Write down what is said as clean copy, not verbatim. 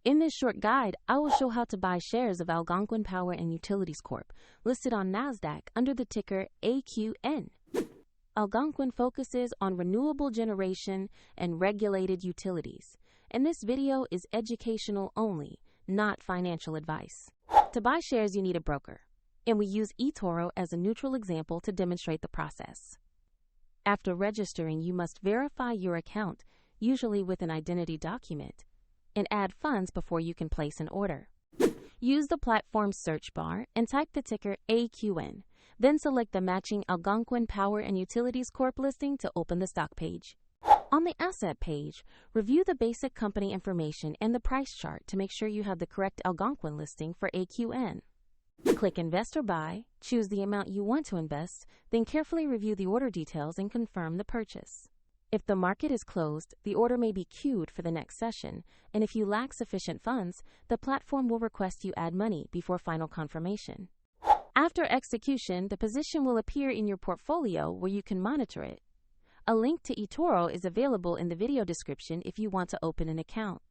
In this short guide, I will show how to buy shares of Algonquin Power Utilities Corp, listed on NASDAQ under the ticker AQN. Algonquin focuses on renewable generation and regulated utilities, and this video is educational only, not financial advice. To buy shares, you need a broker, and we use eToro as a neutral example to demonstrate the process. After registering, you must verify your account, usually with an identity document, and add funds before you can place an order. Use the platform's search bar and type the ticker AQN. Then select the matching Algonquin Power Utilities Corp listing to open the stock page. On the asset page, review the basic company information and the price chart to make sure you have the correct Algonquin listing for AQN. Click Invest or Buy, choose the amount you want to invest, then carefully review the order details and confirm the purchase. If the market is closed, the order may be queued for the next session, and if you lack sufficient funds, the platform will request you add money before final confirmation. After execution, the position will appear in your portfolio where you can monitor it. A link to eToro is available in the video description if you want to open an account.